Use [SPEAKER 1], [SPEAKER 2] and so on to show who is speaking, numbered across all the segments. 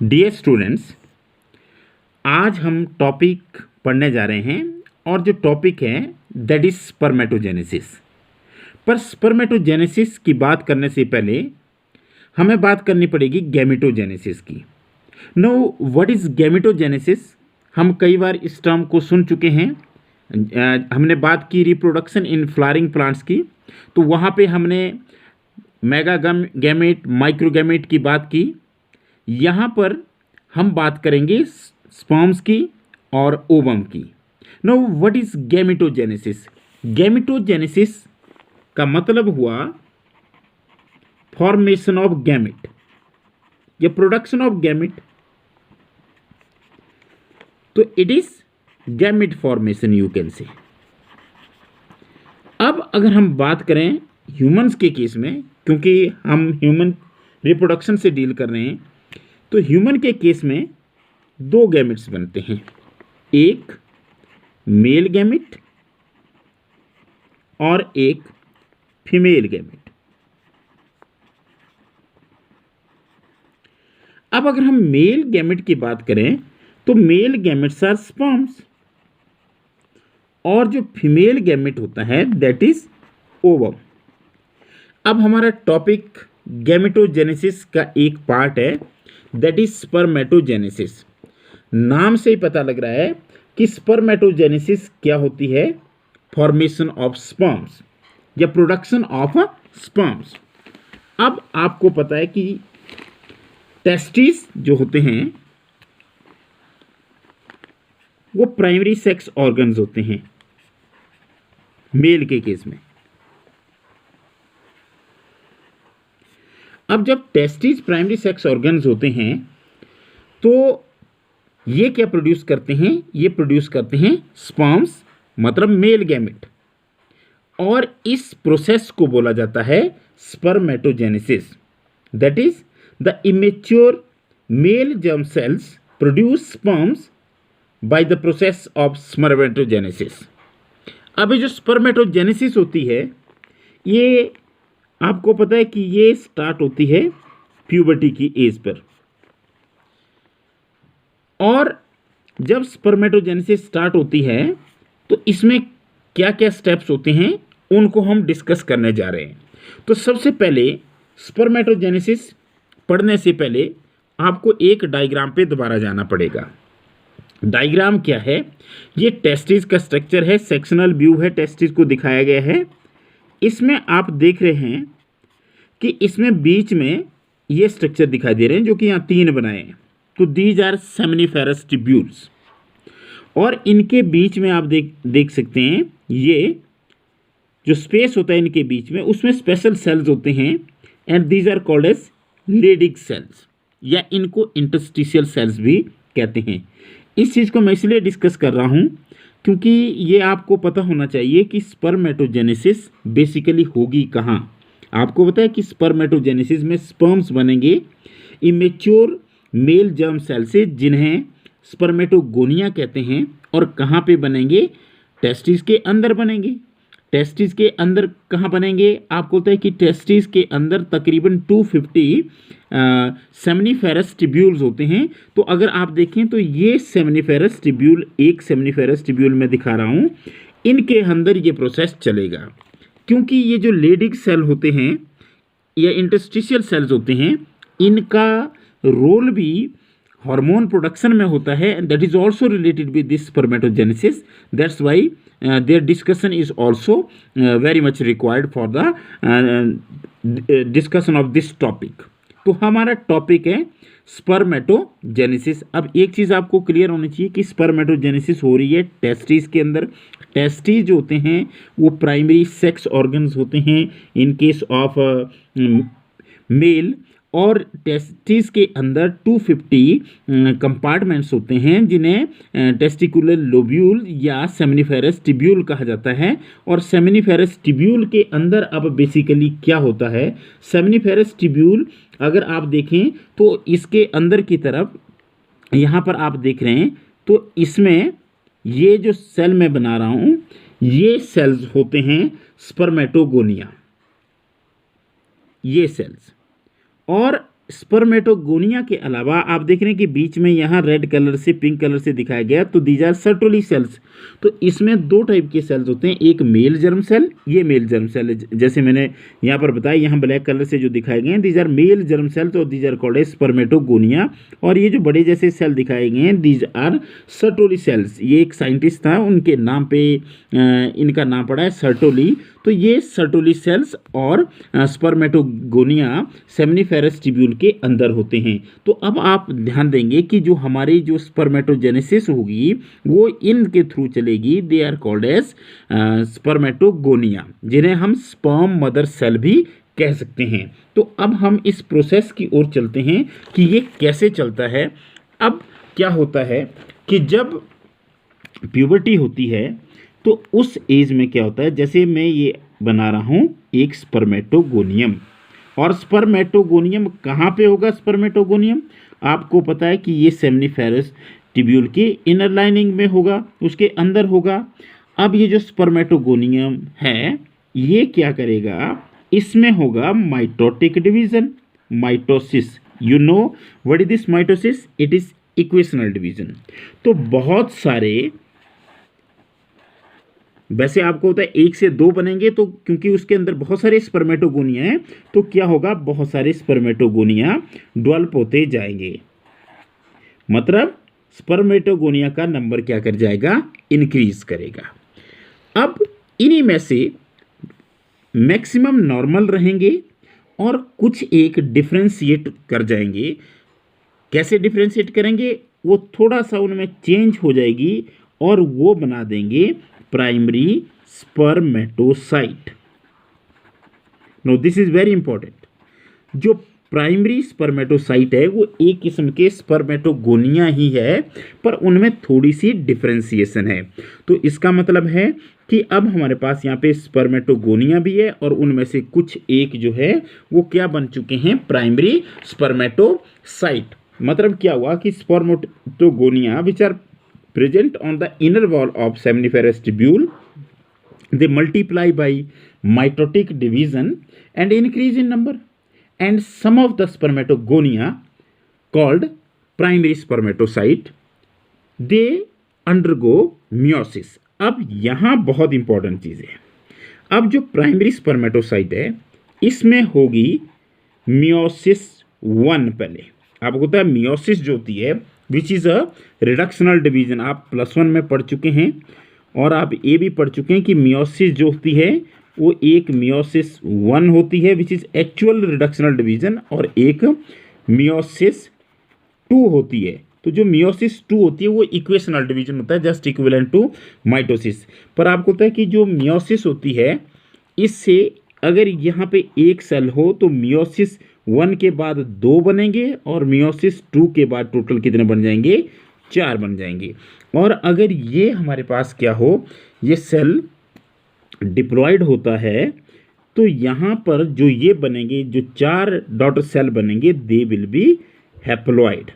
[SPEAKER 1] Dear students, आज हम topic पढ़ने जा रहे हैं और जो टॉपिक है दैट इज स्पर्मेटोजेनेसिस। पर स्पर्मेटोजेनेसिस की बात करने से पहले हमें बात करनी पड़ेगी गैमेटोजेनेसिस की। No what is gametogenesis? हम कई बार इस टर्म को सुन चुके हैं। हमने बात की रिप्रोडक्शन इन फ्लावरिंग प्लांट्स की, तो वहाँ पे हमने मेगा गैमेट, माइक्रोगैमेट की बात की। यहाँ पर हम बात करेंगे स्पर्म्स की और ओवम की। No what is gametogenesis? Gametogenesis का मतलब हुआ फॉर्मेशन ऑफ गैमेट या प्रोडक्शन ऑफ गैमेट। तो it is gamete formation you can say. अब अगर हम बात करें ह्यूमंस के केस में, क्योंकि हम ह्यूमन रिप्रोडक्शन से डील कर रहे हैं, तो ह्यूमन के केस में दो गैमेट्स बनते हैं, एक मेल गैमेट और एक फीमेल गैमेट। अब अगर हम मेल गैमेट की बात करें तो मेल गैमेट्स आर स्पर्म्स और जो फीमेल गैमेट होता है दैट इज ओवम। अब हमारा टॉपिक गैमेटोजेनेसिस का एक पार्ट है दैट इज स्पर्मेटोजेनेसिस। नाम से ही पता लग रहा है कि स्पर्मेटोजेनेसिस क्या होती है, फॉर्मेशन ऑफ स्पर्म्स या प्रोडक्शन ऑफ स्पर्म्स। अब आपको पता है कि टेस्टिस जो होते हैं वो प्राइमरी सेक्स ऑर्गन्स होते हैं मेल के केस में। अब जब टेस्टिस प्राइमरी सेक्स ऑर्गन्स होते हैं तो ये क्या प्रोड्यूस करते हैं? ये प्रोड्यूस करते हैं स्पर्म्स, मतलब मेल गैमेट, और इस प्रोसेस को बोला जाता है spermatogenesis. That is the immature mail germ sales produce sperms by the process of spermatogenesis. अब ये जो स्पर्मेटोजेनेसिस होती है, ये आपको पता है कि ये स्टार्ट होती है प्यूबर्टी की एज पर। और जब स्पर्मेटोजेनेसिस स्टार्ट होती है तो इसमें क्या क्या स्टेप्स होते हैं उनको हम डिस्कस करने जा रहे हैं। तो सबसे पहले स्पर्मेटोजेनेसिस पढ़ने से पहले आपको एक डायग्राम पे दोबारा जाना पड़ेगा। डायग्राम क्या है? ये टेस्टिस का स्ट्रक्चर है, सेक्शनल व्यू है, टेस्टिस को दिखाया गया है। इसमें आप देख रहे हैं कि इसमें बीच में ये स्ट्रक्चर दिखाई दे रहे हैं जो कि यहाँ तीन बनाए हैं। तो दीज आर सेमिनिफेरस ट्यूब्यूल्स, और इनके बीच में आप देख सकते हैं ये जो स्पेस होता है इनके बीच में, उसमें स्पेशल सेल्स होते हैं and these are called as Leydig cells, या इनको इंटरस्टिशियल सेल्स भी कहते हैं। इस चीज़ को मैं इसलिए डिस्कस कर रहा हूँ क्योंकि ये आपको पता होना चाहिए कि स्पर्मेटोजेनेसिस बेसिकली होगी कहाँ। आपको पता है कि स्पर्मेटोजेनेसिस में स्पर्म्स बनेंगे इमेच्योर मेल जर्म सेल से, जिन्हें स्पर्मेटोगोनिया कहते हैं, और कहाँ पे बनेंगे? टेस्टिस के अंदर बनेंगे। टेस्टिस के अंदर कहाँ बनेंगे? आपको पता है कि टेस्टिस के अंदर तकरीबन 250 सेमिनिफेरस ट्यूब्यूल्स होते हैं। तो अगर आप देखें तो ये सेमिनिफेरस ट्यूब्यूल, एक सेमिनिफेरस ट्यूब्यूल मैं दिखा रहा हूँ, इनके अंदर ये प्रोसेस चलेगा, क्योंकि ये जो लेडिग सेल होते हैं या इंटरस्टिशियल सेल्स होते हैं, इनका रोल भी हार्मोन प्रोडक्शन में होता है, and that is also related with this spermatogenesis. That's why their discussion is also very much required for the discussion of this topic. तो हमारा टॉपिक है स्पर्मेटोजेनेसिस। अब एक चीज़ आपको क्लियर होनी चाहिए कि स्पर्मेटोजेनेसिस हो रही है टेस्टिस के अंदर। टेस्टिस जो होते हैं वो प्राइमरी सेक्स ऑर्गन्स होते हैं इन केस ऑफ मेल, और टेस्टिस के अंदर 250 कंपार्टमेंट्स होते हैं जिन्हें टेस्टिकुलर लोब्यूल या सेमिनिफेरस ट्यूब्यूल कहा जाता है। और सेमिनिफेरस ट्यूब्यूल के अंदर अब बेसिकली क्या होता है? सेमिनिफेरस ट्यूब्यूल अगर आप देखें तो इसके अंदर की तरफ यहाँ पर आप देख रहे हैं, तो इसमें ये जो सेल मैं बना रहा हूँ, ये सेल्स होते हैं स्पर्मेटोगोनिया, ये सेल्स। और स्पर्मेटोगोनिया के अलावा आप देख रहे हैं कि बीच में यहाँ रेड कलर से पिंक कलर से दिखाया गया, तो दीज आर सर्टोली सेल्स। तो इसमें दो टाइप के सेल्स होते हैं, एक मेल जर्म सेल, ये मेल जर्म सेल है, जैसे मैंने यहाँ पर बताया, यहाँ ब्लैक कलर से जो दिखाए गए हैं these are male germ cells और these are called as spermatogonia. और ये जो बड़े जैसे सेल दिखाए गए हैं दीज आर सर्टोली सेल्स। ये एक साइंटिस्ट था, उनके नाम पे इनका नाम पड़ा है सर्टोली। तो ये सर्टोली सेल्स और स्पर्मेटोगोनिया सेमनीफेरस ट्यूब्यूल के अंदर होते हैं। तो अब आप ध्यान देंगे कि जो हमारी जो स्पर्मेटोजेनेसिस होगी वो इनके थ्रू चलेगी, they are called as spermatogonia, जिन्हें हम स्पर्म मदर सेल भी कह सकते हैं। तो अब हम इस प्रोसेस की ओर चलते हैं कि ये कैसे चलता है। अब क्या होता है कि जब प्यूबर्टी होती है तो उस एज में क्या होता है, जैसे मैं ये बना रहा हूँ एक स्पर्मेटोगोनियम, और स्पर्मेटोगोनियम कहाँ पे होगा? स्पर्मेटोगोनियम आपको पता है कि ये सेमनीफेरस ट्यूब्यूल की इनर लाइनिंग में होगा, उसके अंदर होगा। अब ये जो स्पर्मेटोगोनियम है ये क्या करेगा, इसमें होगा mitotic division, mitosis. You know what is this mitosis? It is equational division. तो बहुत सारे, वैसे आपको होता है 1 से 2 बनेंगे, तो क्योंकि उसके अंदर बहुत सारे स्पर्मेटोगोनिया हैं तो क्या होगा, बहुत सारे स्पर्मेटोगोनिया डेवलप होते जाएंगे। मतलब स्पर्मेटोगोनिया का नंबर क्या कर जाएगा, इंक्रीज करेगा। अब इन्हीं में से मैक्सिमम नॉर्मल रहेंगे और कुछ एक डिफ्रेंशिएट कर जाएंगे। कैसे डिफ्रेंशिएट करेंगे, वो थोड़ा सा उनमें चेंज हो जाएगी और वो बना देंगे primary spermatocyte. No this is very important. जो प्राइमरी स्पर्मेटोसाइट है वो एक किस्म के स्पर्मेटोगोनिया ही है, पर उनमें थोड़ी सी डिफरेंशिएशन है। तो इसका मतलब है कि अब हमारे पास यहाँ पे स्पर्मेटोगोनिया भी है और उनमें से कुछ एक जो है वो क्या बन चुके हैं, प्राइमरी स्पर्मेटोसाइट। मतलब क्या हुआ कि spermatogonia which are present on the inner wall of seminiferous tubule, they multiply by mitotic division and increase in number, and some of the spermatogonia called primary spermatocyte they undergo meiosis। अब यहाँ बहुत important चीज़ है, अब जो primary spermatocyte है इसमें होगी meiosis 1। पहले आपको पता है मियोसिस जो होती है which is a reductional division, आप +1 में पढ़ चुके हैं और आप ये भी पढ़ चुके हैं कि मियोसिस जो होती है वो एक मियोसिस 1 होती है which is actual reductional division, और एक मियोसिस 2 होती है। तो जो मियोसिस 2 होती है वो इक्वेशनल डिवीजन होता है, जस्ट इक्विवेलेंट टू माइटोसिस। पर आपको पता है कि जो मियोसिस होती है इससे अगर यहाँ पे एक सेल हो तो मियोसिस 1 के बाद 2 बनेंगे और मियोसिस 2 के बाद टोटल कितने बन जाएंगे, 4 बन जाएंगे। और अगर ये हमारे पास क्या हो, ये सेल डिप्लॉयड होता है तो यहाँ पर जो ये बनेंगे, जो 4 डॉटर सेल बनेंगे, दे विल बी हैप्लॉइड।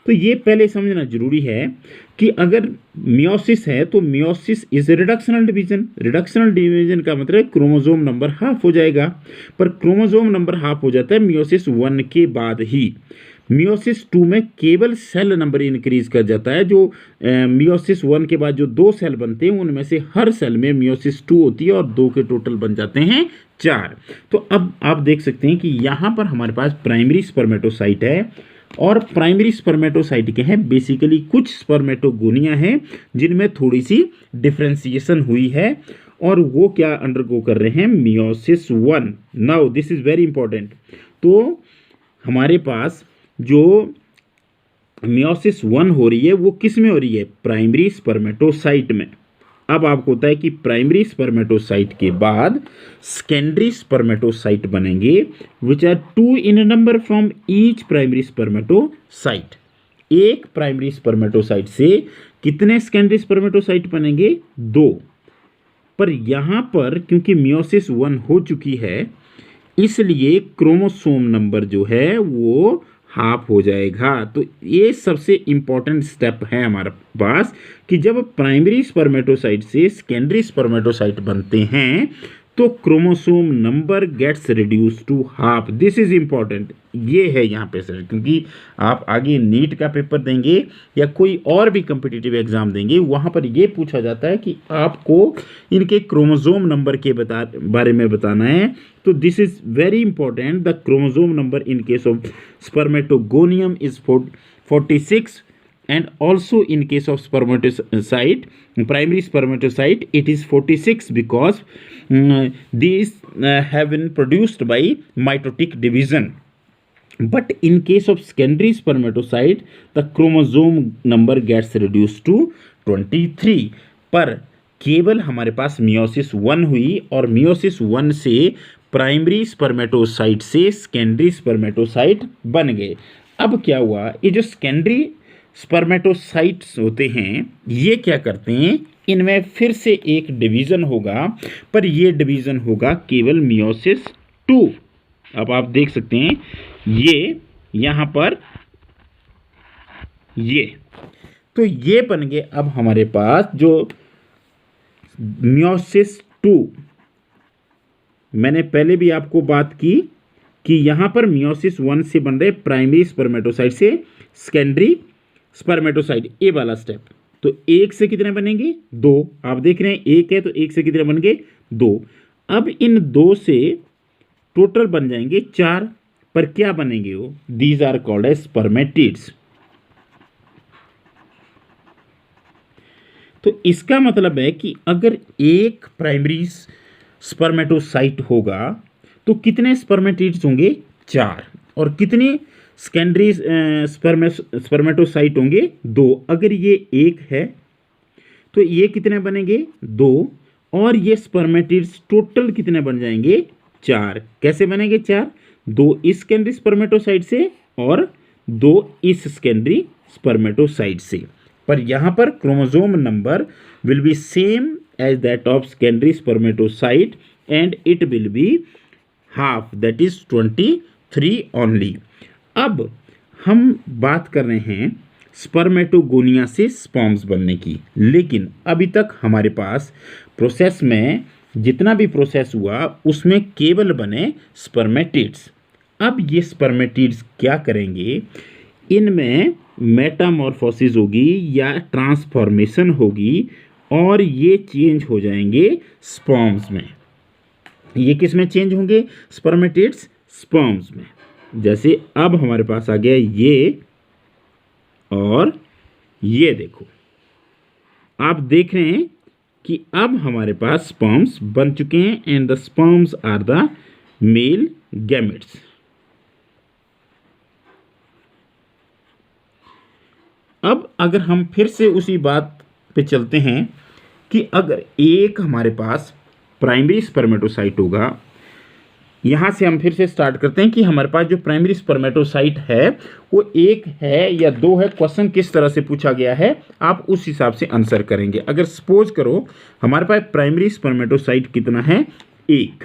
[SPEAKER 1] तो ये पहले समझना जरूरी है कि अगर मियोसिस है तो meiosis is reductional division. Reductional division का मतलब क्रोमोसोम नंबर हाफ हो जाएगा, पर क्रोमोसोम नंबर हाफ हो जाता है मियोसिस 1 के बाद ही। मियोसिस 2 में केवल सेल नंबर इंक्रीज कर जाता है। जो मियोसिस 1 के बाद जो 2 सेल बनते हैं उनमें से हर सेल में मियोसिस 2 होती है और 2 के टोटल बन जाते हैं 4। तो अब आप देख सकते हैं कि यहाँ पर हमारे पास प्राइमरी स्पर्मेटोसाइट है, और प्राइमरी स्पर्मेटोसाइट के हैं बेसिकली कुछ स्पर्मेटोगोनिया हैं जिनमें थोड़ी सी डिफ्रेंशिएशन हुई है और वो क्या अंडरगो कर रहे हैं, meiosis 1। Now this is very important. तो हमारे पास जो मियोसिस 1 हो रही है वो किस में हो रही है, प्राइमरी स्पर्मेटोसाइट में। अब आपको होता है कि प्राइमरी स्पर्मेटोसाइट के बाद सेकेंडरी स्पर्मेटोसाइट बनेंगे which are 2 in number from each primary spermatocyte. एक प्राइमरी स्पर्मेटोसाइट से कितने सेकेंडरी स्पर्मेटोसाइट बनेंगे, 2। पर यहाँ पर क्योंकि मियोसिस 1 हो चुकी है इसलिए क्रोमोसोम नंबर जो है वो हाफ हो जाएगा। तो ये सबसे इम्पॉर्टेंट स्टेप है हमारे पास कि जब प्राइमरी स्पर्मेटोसाइट से सेकेंडरी स्पर्मेटोसाइट बनते हैं तो chromosome number gets reduce to half. This is important, ये है यहाँ पे सर, क्योंकि आप आगे नीट का पेपर देंगे या कोई और भी कम्पिटिटिव एग्जाम देंगे, वहाँ पर ये पूछा जाता है कि आपको इनके क्रोमोसोम नंबर के बारे में बताना है। तो this is very important. The chromosome number in case of spermatogonium is 46, and also in case of spermatocyte, primary spermatocyte, it is 46 because these have been produced by mitotic division. But in case of secondary spermatocyte, the chromosome number gets reduced to 23. पर केवल हमारे पास meiosis 1 हुई और meiosis 1 से primary spermatocyte से secondary spermatocyte बन गए। अब क्या हुआ, ये जो सेकेंडरी स्पर्मेटोसाइट्स होते हैं ये क्या करते हैं, इनमें फिर से एक डिवीज़न होगा, पर ये डिवीज़न होगा केवल मियोसिस 2। अब आप देख सकते हैं ये यहाँ पर ये, तो ये बन गए अब हमारे पास जो मियोसिस 2। मैंने पहले भी आपको बात की कि यहाँ पर मियोसिस 1 से बन रहे प्राइमरी स्पर्मेटोसाइट से सेकेंडरी स्पर्मेटोसाइट, ए वाला स्टेप। तो एक से कितने बनेंगे, 2। आप देख रहे हैं एक है तो एक से कितने बन गए, 2। अब इन 2 से टोटल बन जाएंगे 4, पर क्या बनेंगे वो, these are called as spermatids. तो इसका मतलब है कि अगर एक प्राइमरी स्पर्मेटोसाइट होगा तो कितने स्पर्मेटिड्स होंगे, 4, और कितने सेकेंडरी स्पर्मेटोसाइट होंगे, 2। अगर ये एक है तो ये कितने बनेंगे, 2, और ये स्पर्मेटिड्स टोटल कितने बन जाएंगे, 4। कैसे बनेंगे 4, 2 इस सेकेंडरी स्पर्मेटोसाइट से और 2 इस सेकेंडरी स्पर्मेटोसाइट से। पर यहाँ पर chromosome number will be same as that of secondary spermatocyte and it will be half, that is 23 only. अब हम बात कर रहे हैं स्पर्मेटोगोनिया से स्पर्म्स बनने की, लेकिन अभी तक हमारे पास प्रोसेस में जितना भी प्रोसेस हुआ उसमें केवल बने स्पर्मेटिड्स। अब ये स्पर्मेटिड्स क्या करेंगे, इनमें मेटामॉर्फोसिस होगी या ट्रांसफॉर्मेशन होगी और ये चेंज हो जाएंगे स्पर्म्स में। ये किस में चेंज होंगे, स्पर्मेटिड्स स्पर्म्स में। जैसे अब हमारे पास आ गया ये और ये, देखो आप देख रहे हैं कि अब हमारे पास स्पर्म्स बन चुके हैं and the sperms are the male gametes. अब अगर हम फिर से उसी बात पे चलते हैं कि अगर एक हमारे पास प्राइमरी स्पर्मेटोसाइट होगा, यहाँ से हम फिर से स्टार्ट करते हैं कि हमारे पास जो प्राइमरी स्पर्मेटोसाइट है वो एक है या 2 है। क्वेश्चन किस तरह से पूछा गया है आप उस हिसाब से आंसर करेंगे। अगर सपोज करो हमारे पास प्राइमरी स्पर्मेटोसाइट कितना है, 1,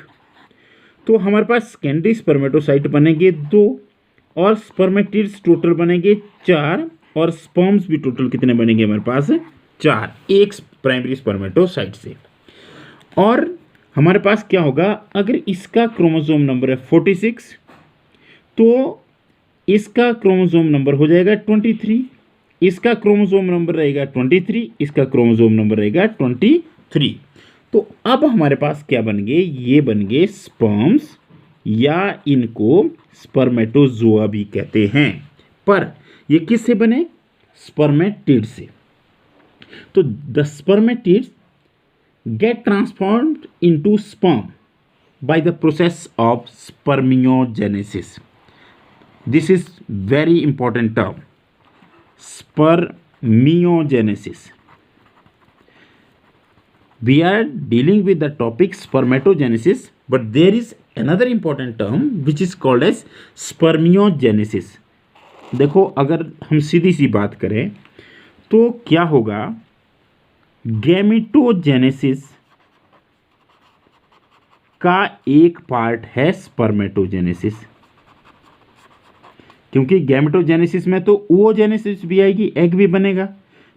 [SPEAKER 1] तो हमारे पास सेकेंडरी स्पर्मेटोसाइट बनेंगे 2 और स्पर्मेटिड्स टोटल बनेंगे 4 और स्पर्म्स भी टोटल कितने बनेंगे हमारे पास, 4, एक प्राइमरी स्पर्मेटोसाइट से। और हमारे पास क्या होगा, अगर इसका क्रोमोसोम नंबर है 46 तो इसका क्रोमोसोम नंबर हो जाएगा 23, इसका क्रोमोसोम नंबर रहेगा 23, इसका क्रोमोसोम नंबर रहेगा 23। तो अब हमारे पास क्या बन गए, ये बन गए स्पर्म्स या इनको स्पर्मेटोजोआ भी कहते हैं। पर ये किससे बने, स्पर्मेटिड से। तो the spermatids get transformed into sperm by the process of spermiogenesis. This is very important term, spermiogenesis. We are dealing with the topic spermatogenesis, but there is another important term which is called as spermiogenesis. देखो अगर हम सीधी सी बात करें तो क्या होगा, gametogenesis का एक पार्ट है स्पर्मेटोजेनेसिस, क्योंकि गैमेटोजेनेसिस में तो ooजेनेसिस भी आएगी, एग भी बनेगा,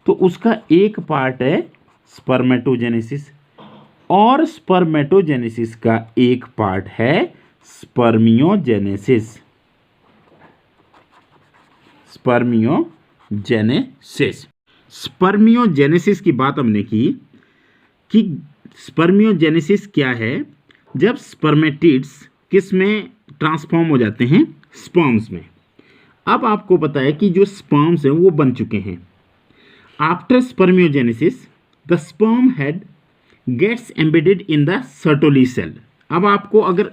[SPEAKER 1] तो उसका एक पार्ट है स्पर्मेटोजेनेसिस। और स्पर्मेटोजेनेसिस का एक पार्ट है स्पर्मियोजेनेसिस। स्पर्मियोजेनेसिस स्पर्मियोजेनेसिस की बात हमने की कि स्पर्मियोजेनेसिस क्या है। जब स्पर्मेटिड्स किस में ट्रांसफॉर्म हो जाते हैं, स्पर्म्स में। अब आपको पता है कि जो स्पर्म्स हैं वो बन चुके हैं। After spermiogenesis the sperm head gets embedded in the Sertoli cell. अब आपको अगर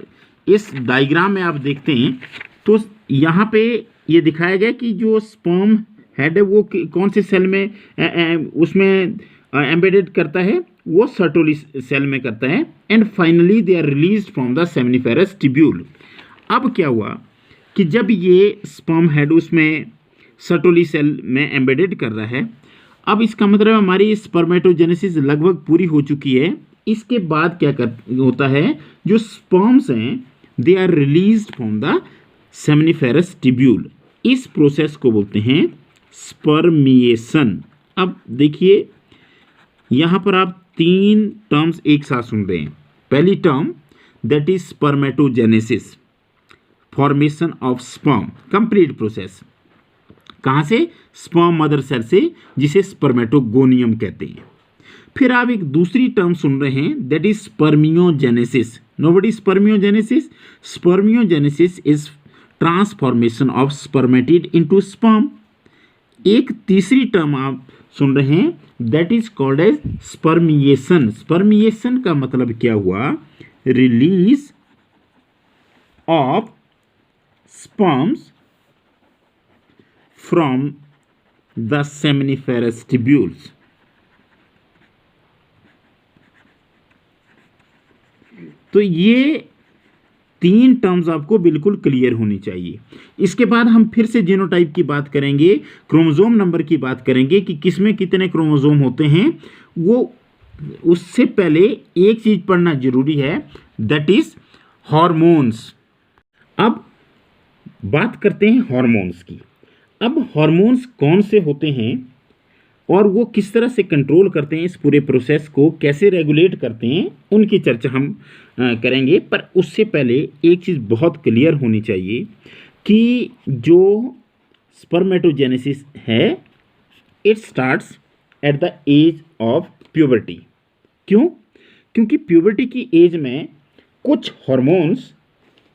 [SPEAKER 1] इस डायग्राम में आप देखते हैं तो यहाँ पे ये दिखाया गया कि जो स्पर्म हेड है वो कौन से सेल में उसमें एम्बेडेड करता है, वो सर्टोली सेल में करता है। And finally they are released from the seminiferous tubule. अब क्या हुआ कि जब ये स्पर्म हेड उसमें सर्टोली सेल में एम्बेडेड कर रहा है, अब इसका मतलब हमारी स्पर्मेटोजेनेसिस लगभग पूरी हो चुकी है। इसके बाद क्या होता है, जो स्पर्म्स हैं they are released from the seminiferous tubule. इस प्रोसेस को बोलते हैं स्पर्मिएशन। अब देखिए यहाँ पर आप 3 टर्म्स एक साथ सुन रहे हैं। पहली term that is spermatogenesis, formation of sperm, complete process. कहाँ से? स्पर्म मदर सेल से, जिसे स्पर्मेटोगोनियम कहते हैं। फिर आप एक दूसरी टर्म सुन रहे हैं that is spermiogenesis. No what is spermiogenesis? Spermiogenesis is transformation of spermatid into sperm. एक तीसरी टर्म आप सुन रहे हैं that is called as spermiation. Spermiation का मतलब क्या हुआ? Release of sperms from the seminiferous tubules. तो ये 3 टर्म्स आपको बिल्कुल क्लियर होनी चाहिए। इसके बाद हम फिर से जीनोटाइप की बात करेंगे, क्रोमोसोम नंबर की बात करेंगे कि किसमें कितने क्रोमोसोम होते हैं। वो उससे पहले एक चीज पढ़ना जरूरी है दैट इज हार्मोन्स। अब बात करते हैं हार्मोन्स की। अब हार्मोन्स कौन से होते हैं और वो किस तरह से कंट्रोल करते हैं, इस पूरे प्रोसेस को कैसे रेगुलेट करते हैं, उनकी चर्चा हम करेंगे। पर उससे पहले एक चीज़ बहुत क्लियर होनी चाहिए कि जो स्पर्मेटोजेनेसिस है it starts at the age of puberty. क्यों? क्योंकि प्यूबर्टी की एज में कुछ हार्मोन्स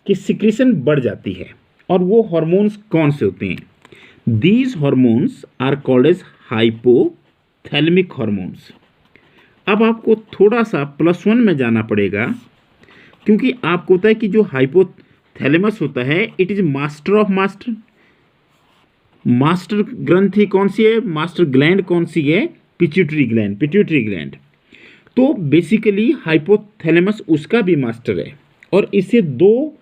[SPEAKER 1] की सिक्रीशन बढ़ जाती है। और वो हार्मोन्स कौन से होते हैं? These hormones are called as hypothalamic hormones. अब आपको थोड़ा सा +1 में जाना पड़ेगा, क्योंकि आपको पता है कि जो हाइपोथैलेमस होता है it is master of master. Master ग्रंथि कौन सी है? मास्टर ग्लैंड कौन सी है? Pituitary gland. पिट्यूटरी ग्लैंड तो बेसिकली हाइपोथैलेमस उसका भी मास्टर है। और इससे 2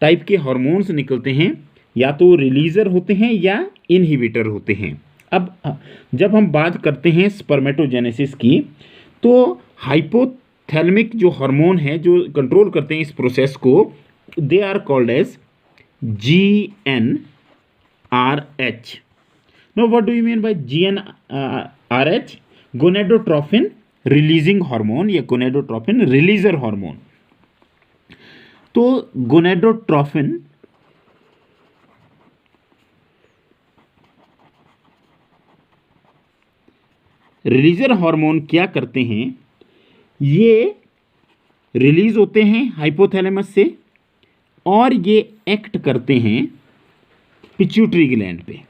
[SPEAKER 1] टाइप के हार्मोन्स निकलते हैं, या तो रिलीजर होते हैं या इनहिबिटर होते हैं। अब जब हम बात करते हैं स्पर्मेटोजेनेसिस की, तो हाइपोथैलेमिक जो हार्मोन है जो कंट्रोल करते हैं इस प्रोसेस को, they are called as GnRH। Know what do you mean by GnRH? Gonadotrophin releasing hormone या गोनेडोट्रोफिन रिलीजर हार्मोन। तो गोनेडोट्रोफिन रिलीजर हार्मोन क्या करते हैं? ये रिलीज होते हैं हाइपोथैलेमस से और ये एक्ट करते हैं पिट्यूटरी ग्लैंड पे।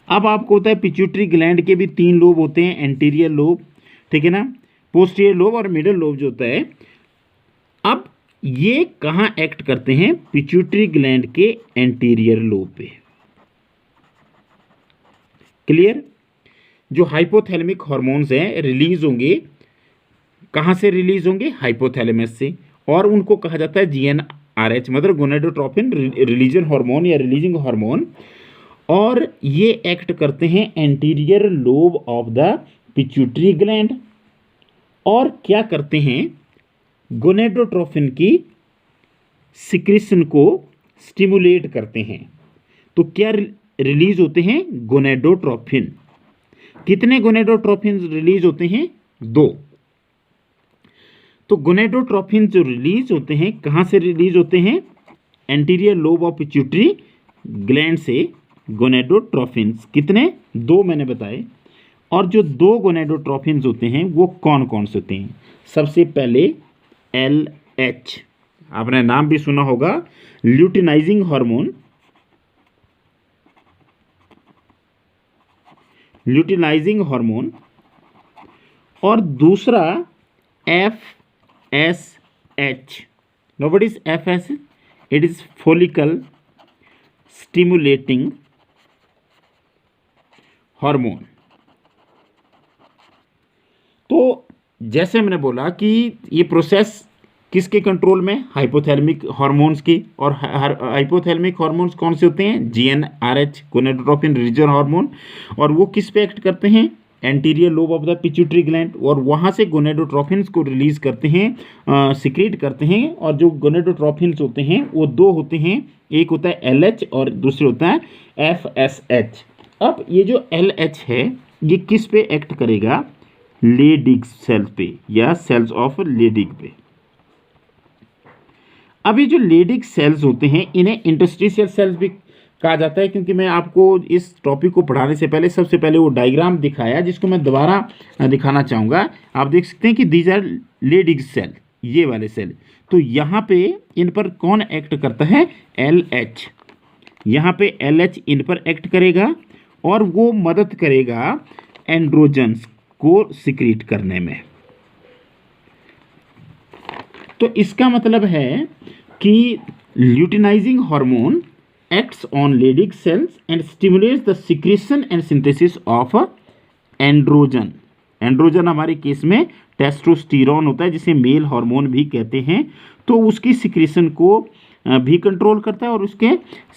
[SPEAKER 1] अब आपको होता है पिट्यूटरी ग्लैंड के भी 3 लोब होते हैं, एंटीरियर लोब, ठीक है ना, पोस्टीरियर लोब और मिडल लोब जो होता है। अब ये कहाँ एक्ट करते हैं? पिट्यूटरी ग्लैंड के एंटीरियर लोब पे। क्लियर? जो हाइपोथैलेमिक हार्मोन्स हैं रिलीज होंगे, कहाँ से रिलीज होंगे? हाइपोथैलेमस से। और उनको कहा जाता है GnRH, मतलब गोनेडोट्रोफिन रिलीजन हार्मोन या रिलीजिंग हार्मोन। और ये एक्ट करते हैं anterior lobe of the pituitary gland. और क्या करते हैं? गोनेडोट्रोफिन की सिक्रीशन को स्टिमुलेट करते हैं। तो क्या रिलीज होते हैं? गोनेडोट्रोफिन। कितने गोनेडोट्रोफिन रिलीज होते हैं? 2। तो गोनेडोट्रोफिन जो रिलीज होते हैं कहाँ से रिलीज होते हैं? Anterior lobe of pituitary gland से गोनेडोट्रोफिन्स कितने? 2 मैंने बताए। और जो 2 गोनेडोट्रोफिन्स होते हैं वो कौन कौन से होते हैं? सबसे पहले LH, आपने नाम भी सुना होगा, ल्यूटिनाइजिंग हार्मोन, ल्यूटिनाइजिंग हार्मोन। और दूसरा FSH। No what is FSH? It is follicle stimulating hormone. तो जैसे मैंने बोला कि ये प्रोसेस किसके कंट्रोल में? हाइपोथैलेमिक हार्मोन्स की। और हाइपोथैलेमिक हार्मोन्स कौन से होते हैं? GnRH, gonadotrophin religion hormone. और वो किस पे एक्ट करते हैं? Anterior lobe of the pituitary gland. और वहाँ से गोनेडोट्रोफिन्स को रिलीज करते हैं, सिक्रीट करते हैं। और जो गोनेडोट्रोफिन्स होते हैं वो 2 होते हैं, एक होता है LH और दूसरे होता है FSH। अब ये जो LH है ये किस पे एक्ट करेगा? लेडिग सेल्स पे या सेल्स ऑफ लेडिग पे। अब ये जो लेडिग सेल्स होते हैं इन्हें इंटरस्टिशियल सेल्स भी कहा जाता है, क्योंकि मैं आपको इस टॉपिक को पढ़ाने से पहले सबसे पहले वो डायग्राम दिखाया जिसको मैं दोबारा दिखाना चाहूँगा। आप देख सकते हैं कि दीज आर लेडिग सेल, ये वाले सेल। तो यहाँ पे इन पर कौन एक्ट करता है? LH। यहाँ पे LH इन पर एक्ट करेगा और वो मदद करेगा एंड्रोजन्स को सिक्रीट करने में। तो इसका मतलब है कि luteinizing hormone acts on Leydig cells and stimulates the secretion and synthesis of androgen. Androgen हमारे केस में टेस्टोस्टेरोन होता है जिसे मेल हार्मोन भी कहते हैं। तो उसकी सिक्रेशन को भी कंट्रोल करता है और उसके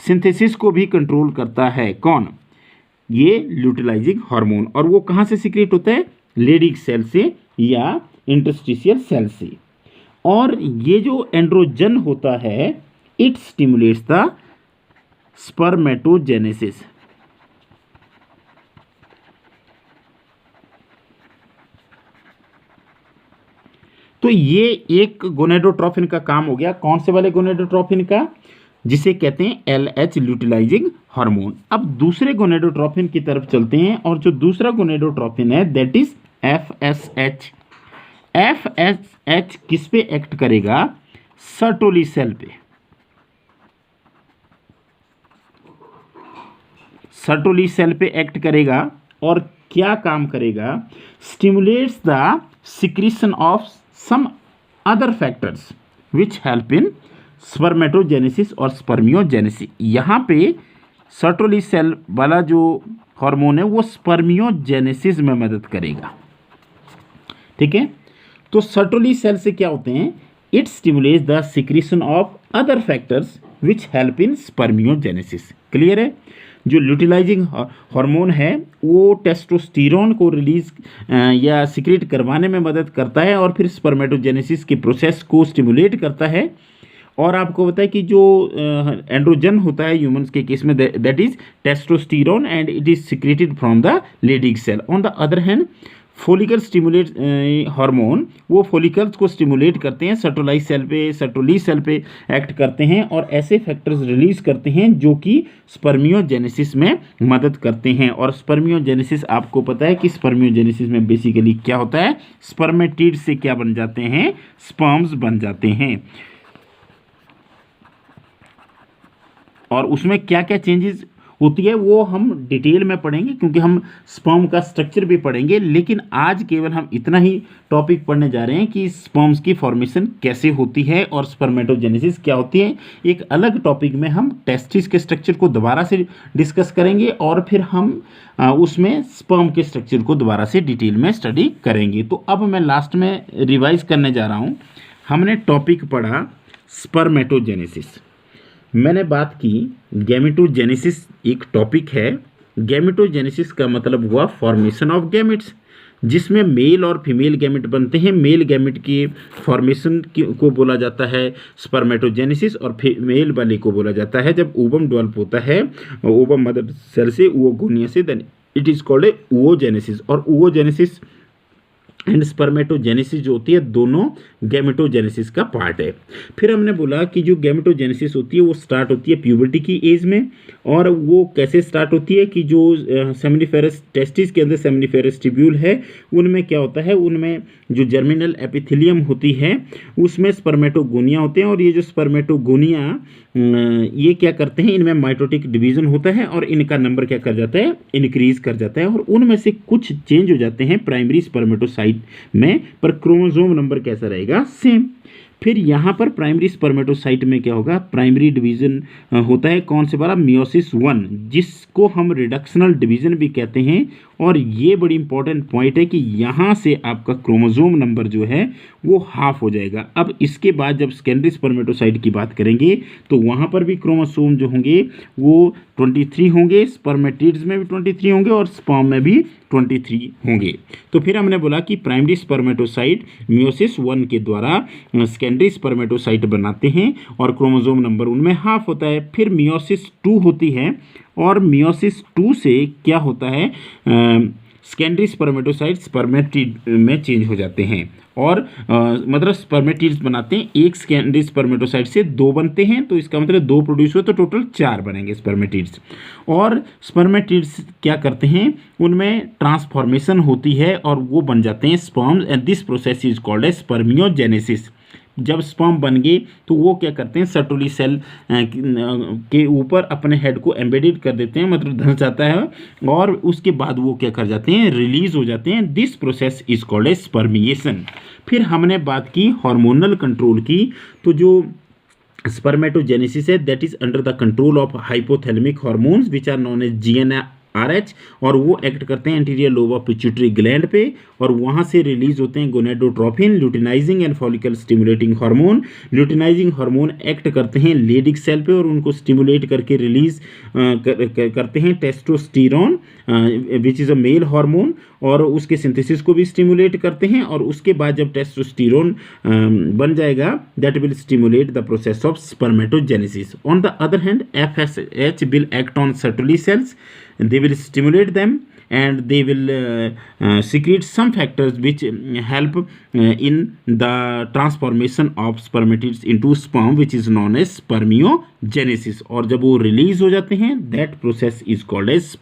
[SPEAKER 1] सिंथेसिस को भी कंट्रोल करता है। कौन? ये ल्यूटिलाइजिंग हार्मोन। और वो कहाँ से सिक्रेट होता है? लेडिग सेल से या इंटरस्टिशियल सेल से। और ये जो एंड्रोजन होता है इट स्टिमुलेट्स द स्पर्मेटोजेनेसिस। तो ये एक गोनेडोट्रोफिन का काम हो गया। कौन से वाले गोनेडोट्रोफिन का? जिसे कहते हैं LH ल्यूटिलाइजिंग हार्मोन। अब दूसरे गोनेडोट्रोफिन की तरफ चलते हैं और जो दूसरा गोनेडोट्रोफिन है दैट इज FSH। FSH किस पे एक्ट करेगा? सर्टोली सेल पे। सर्टोली सेल पे एक्ट करेगा और क्या काम करेगा? Stimulates the secretion of some other factors which help in spermatogenesis और स्पर्मियोजेनेसिस। यहाँ पे सर्टोली सेल वाला जो हार्मोन है वो स्पर्मियोजेनेसिस में मदद करेगा। ठीक है, तो सर्टोली सेल से क्या होते हैं? It stimulates the secretion of other factors which help in spermiogenesis. Clear है? जो ल्यूटिलाइजिंग हार्मोन है वो टेस्टोस्टेरोन को रिलीज या सिक्रेट करवाने में मदद करता है और फिर स्पर्मेटोजेनेसिस के प्रोसेस को स्टिमुलेट करता है। और आपको पता है कि जो एंड्रोजन होता है ह्यूमंस के केस में that is testosterone and it is secreted from the Leydig cell. On the other hand follicle stimulate hormone वो फोलिकल्स को स्टिमुलेट करते हैं, सर्टोली सेल पे एक्ट करते हैं और ऐसे फैक्टर्स रिलीज करते हैं जो कि स्पर्मियोजेनेसिस में मदद करते हैं। और स्पर्मियोजेनेसिस आपको पता है कि स्पर्मियोजेनेसिस में बेसिकली क्या होता है? स्पर्मेटिड से क्या बन जाते हैं? स्पर्म्स बन जाते हैं। और उसमें क्या क्या चेंजेस होती है वो हम डिटेल में पढ़ेंगे, क्योंकि हम स्पर्म का स्ट्रक्चर भी पढ़ेंगे। लेकिन आज केवल हम इतना ही टॉपिक पढ़ने जा रहे हैं कि स्पर्म्स की फॉर्मेशन कैसे होती है और स्पर्मेटोजेनेसिस क्या होती है। एक अलग टॉपिक में हम टेस्टिस के स्ट्रक्चर को दोबारा से डिस्कस करेंगे और फिर हम उसमें स्पर्म के स्ट्रक्चर को दोबारा से डिटेल में स्टडी करेंगे। तो अब मैं लास्ट में रिवाइज करने जा रहा हूँ। हमने टॉपिक पढ़ा स्पर्मेटोजेनेसिस, मैंने बात की गैमेटोजेनेसिस एक टॉपिक है। गैमेटोजेनेसिस का मतलब हुआ फॉर्मेशन ऑफ गैमेट्स, जिसमें मेल और फीमेल गैमेट बनते हैं। मेल गैमेट की फॉर्मेशन को बोला जाता है स्पर्मेटोजेनेसिस और फीमेल वाले को बोला जाता है जब ओवम डेवलप होता है, ओवम मदर सेल से, ओवोगोनिया से, then it is called a oogenesis। और oogenesis एंड स्पर्मेटोजेनेसिस जो होती है दोनों गैमेटोजेनेसिस का पार्ट है। फिर हमने बोला कि जो गैमेटोजेनेसिस होती है वो स्टार्ट होती है प्यूबर्टी की एज में, और वो कैसे स्टार्ट होती है कि जो सेमिनिफेरस टेस्टिस के अंदर सेमिनिफेरस ट्यूब्यूल है उनमें क्या होता है, उनमें जो जर्मिनल एपिथेलियम होती है उसमें स्पर्मेटोगोनिया होते हैं, और ये जो स्पर्मेटोगोनिया ये क्या करते हैं, इनमें माइटोटिक डिवीजन होता है और इनका नंबर क्या कर जाता है, इंक्रीज कर जाता है, और उनमें से कुछ चेंज हो जाते हैं प्राइमरी स्पर्मेटोसाइट में, पर क्रोमोसोम नंबर कैसा रहेगा, सेम। फिर यहाँ पर प्राइमरी स्पर्मेटोसाइट में क्या होगा, प्राइमरी डिवीजन होता है कौन से वाला, मियोसिस 1, जिसको हम रिडक्शनल डिवीजन भी कहते हैं। और ये बड़ी इंपॉर्टेंट पॉइंट है कि यहाँ से आपका क्रोमोसोम नंबर जो है वो हाफ हो जाएगा। अब इसके बाद जब सेकेंडरी स्पर्मेटोसाइट की बात करेंगे तो वहाँ पर भी क्रोमोसोम जो होंगे वो 23 होंगे, स्पर्मेटिड्स में भी 23 होंगे और स्पर्म में भी 23 होंगे। तो फिर हमने बोला कि प्राइमरी स्पर्मेटोसाइट मियोसिस 1 के द्वारा सेकेंडरी स्पर्मेटोसाइट बनाते हैं और क्रोमोसोम नंबर उनमें हाफ होता है। फिर मियोसिस 2 होती है, और मियोसिस 2 से क्या होता है, सेकेंडरी स्पर्मेटोसाइट स्पर्मेटिड में चेंज हो जाते हैं, और मतलब स्पर्मेटिड्स बनाते हैं। एक सेकेंडरी स्पर्मेटोसाइट से 2 बनते हैं, तो इसका मतलब 2 प्रोड्यूस हुए तो टोटल 4 बनेंगे स्पर्मेटिड्स। और स्पर्मेटिड्स क्या करते हैं, उनमें ट्रांसफॉर्मेशन होती है और वो बन जाते हैं sperms, and this process is called A spermiogenesis. जब स्पर्म बन गए तो वो क्या करते हैं, सर्टोली सेल के ऊपर अपने हेड को एम्बेडेड कर देते हैं, मतलब धंस जाता है, और उसके बाद वो क्या कर जाते हैं, रिलीज हो जाते हैं। This process is called A spermiation. फिर हमने बात की हार्मोनल कंट्रोल की, तो जो स्पर्मेटोजेनेसिस है that is under the control of hypothalamic hormones which are known as GnRH, और वो एक्ट करते हैं anterior lobe of pituitary gland पे, और वहाँ से रिलीज होते हैं gonadotropin, luteinizing and follicle stimulating hormone. Luteinizing hormone act करते हैं लेडिक सेल पे और उनको स्टिमुलेट करके रिलीज करते हैं testosterone which is a male hormone, और उसके सिंथेसिस को भी स्टिमुलेट करते हैं। और उसके बाद जब टेस्टोस्टेरोन बन जाएगा that will stimulate the process of spermatogenesis. On the other hand FSH will act on Sertoli cells, they will stimulate them, and they will secrete some factors which help in the transformation of spermatids into sperm which is known as spermiogenesis। और जब वो release हो जाते हैं that process is called as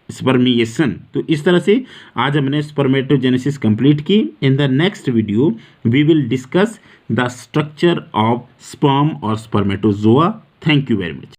[SPEAKER 1] spermiation. तो इस तरह से आज हमने स्पर्मेटोजेनेसिस कंप्लीट की। In the next video we will discuss the structure of sperm और spermatozoa. Thank you very much.